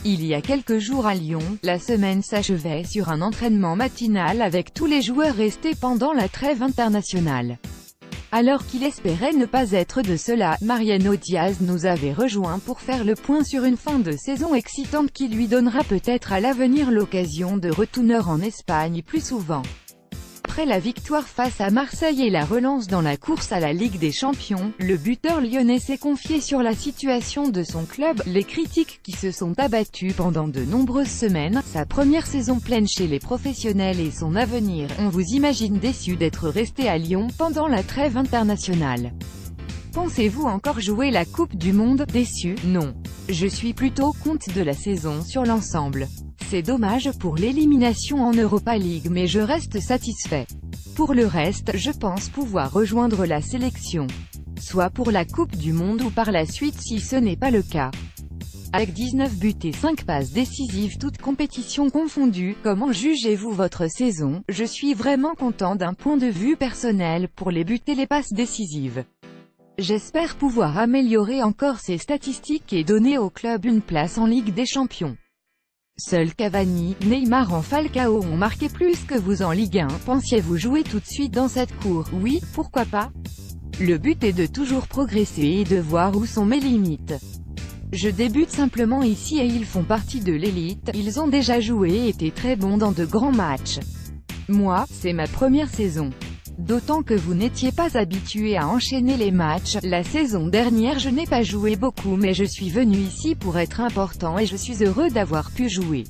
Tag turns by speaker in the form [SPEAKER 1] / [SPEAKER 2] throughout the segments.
[SPEAKER 1] Il y a quelques jours à Lyon, la semaine s'achevait sur un entraînement matinal avec tous les joueurs restés pendant la trêve internationale. Alors qu'il espérait ne pas être de cela, Mariano Diaz nous avait rejoint pour faire le point sur une fin de saison excitante qui lui donnera peut-être à l'avenir l'occasion de retourner en Espagne plus souvent. Après la victoire face à Marseille et la relance dans la course à la Ligue des Champions, le buteur lyonnais s'est confié sur la situation de son club, les critiques qui se sont abattues pendant de nombreuses semaines, sa première saison pleine chez les professionnels et son avenir. On vous imagine déçu d'être resté à Lyon pendant la trêve internationale. Pensez-vous encore jouer la Coupe du Monde? Déçu? Non. Je suis plutôt content de la saison sur l'ensemble. C'est dommage pour l'élimination en Europa League mais je reste satisfait. Pour le reste, je pense pouvoir rejoindre la sélection. Soit pour la Coupe du Monde ou par la suite si ce n'est pas le cas. Avec 19 buts et 5 passes décisives toutes compétitions confondues, comment jugez-vous votre saison? Je suis vraiment content d'un point de vue personnel pour les buts et les passes décisives. J'espère pouvoir améliorer encore ces statistiques et donner au club une place en Ligue des Champions. Seuls Cavani, Neymar et Falcao ont marqué plus que vous en Ligue 1. Pensiez-vous jouer tout de suite dans cette cour? Oui, pourquoi pas? Le but est de toujours progresser et de voir où sont mes limites. Je débute simplement ici et ils font partie de l'élite, ils ont déjà joué et été très bons dans de grands matchs. Moi, c'est ma première saison. D'autant que vous n'étiez pas habitué à enchaîner les matchs. La saison dernière je n'ai pas joué beaucoup mais je suis venu ici pour être important et je suis heureux d'avoir pu jouer.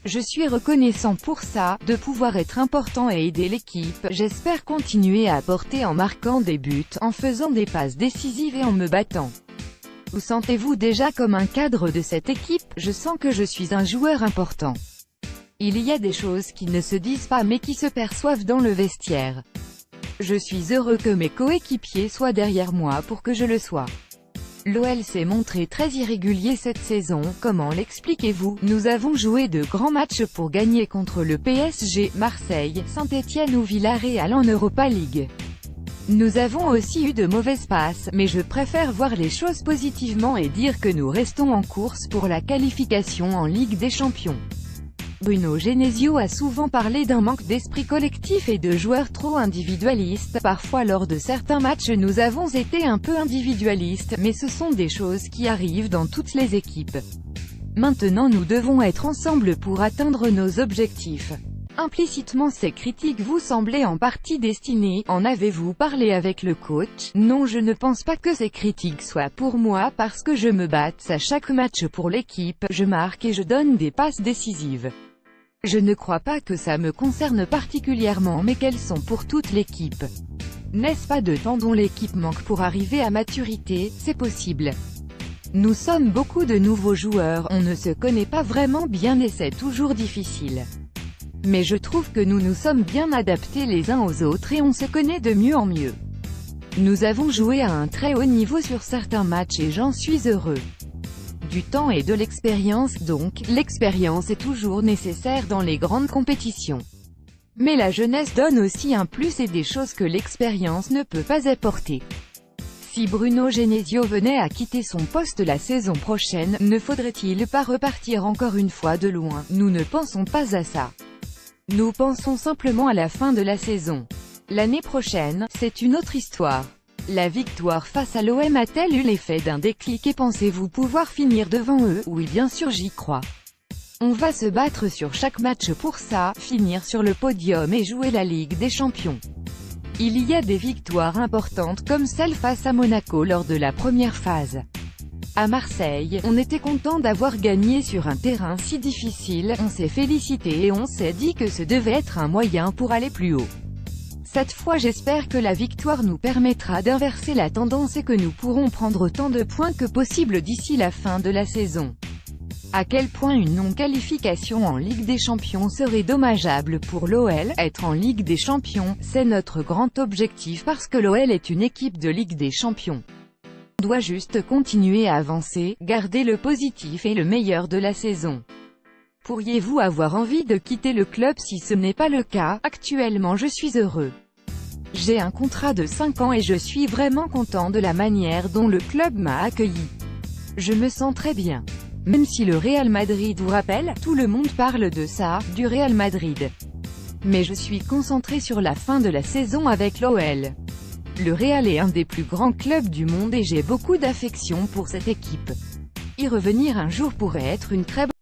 [SPEAKER 1] Je suis reconnaissant pour ça, de pouvoir être important et aider l'équipe. J'espère continuer à apporter en marquant des buts, en faisant des passes décisives et en me battant. Vous sentez-vous déjà comme un cadre de cette équipe? Je sens que je suis un joueur important. Il y a des choses qui ne se disent pas mais qui se perçoivent dans le vestiaire. Je suis heureux que mes coéquipiers soient derrière moi pour que je le sois. L'OL s'est montré très irrégulier cette saison, comment l'expliquez-vous? Nous avons joué de grands matchs pour gagner contre le PSG, Marseille, Saint-Etienne ou Villarreal en Europa League. Nous avons aussi eu de mauvaises passes, mais je préfère voir les choses positivement et dire que nous restons en course pour la qualification en Ligue des Champions. Bruno Genesio a souvent parlé d'un manque d'esprit collectif et de joueurs trop individualistes. Parfois lors de certains matchs nous avons été un peu individualistes, mais ce sont des choses qui arrivent dans toutes les équipes. Maintenant nous devons être ensemble pour atteindre nos objectifs. Implicitement ces critiques vous semblaient en partie destinées. En avez-vous parlé avec le coach? Non, je ne pense pas que ces critiques soient pour moi parce que je me batte à chaque match pour l'équipe, je marque et je donne des passes décisives. Je ne crois pas que ça me concerne particulièrement mais qu'elles sont pour toute l'équipe. N'est-ce pas de temps dont l'équipe manque pour arriver à maturité? C'est possible. Nous sommes beaucoup de nouveaux joueurs, on ne se connaît pas vraiment bien et c'est toujours difficile. Mais je trouve que nous nous sommes bien adaptés les uns aux autres et on se connaît de mieux en mieux. Nous avons joué à un très haut niveau sur certains matchs et j'en suis heureux. Du temps et de l'expérience donc, l'expérience est toujours nécessaire dans les grandes compétitions. Mais la jeunesse donne aussi un plus et des choses que l'expérience ne peut pas apporter. Si Bruno Genesio venait à quitter son poste la saison prochaine, ne faudrait-il pas repartir encore une fois de loin? Nous ne pensons pas à ça. Nous pensons simplement à la fin de la saison. L'année prochaine, c'est une autre histoire. La victoire face à l'OM a-t-elle eu l'effet d'un déclic et pensez-vous pouvoir finir devant eux? Oui bien sûr j'y crois. On va se battre sur chaque match pour ça, finir sur le podium et jouer la Ligue des Champions. Il y a des victoires importantes comme celle face à Monaco lors de la première phase. À Marseille, on était content d'avoir gagné sur un terrain si difficile, on s'est félicité et on s'est dit que ce devait être un moyen pour aller plus haut. Cette fois j'espère que la victoire nous permettra d'inverser la tendance et que nous pourrons prendre autant de points que possible d'ici la fin de la saison. À quel point une non-qualification en Ligue des Champions serait dommageable pour l'OL? Être en Ligue des Champions, c'est notre grand objectif parce que l'OL est une équipe de Ligue des Champions. On doit juste continuer à avancer, garder le positif et le meilleur de la saison. Pourriez-vous avoir envie de quitter le club si ce n'est pas le cas? Actuellement je suis heureux. J'ai un contrat de 5 ans et je suis vraiment content de la manière dont le club m'a accueilli. Je me sens très bien. Même si le Real Madrid vous rappelle, tout le monde parle de ça, du Real Madrid. Mais je suis concentré sur la fin de la saison avec l'OL. Le Real est un des plus grands clubs du monde et j'ai beaucoup d'affection pour cette équipe. Y revenir un jour pourrait être une très bonne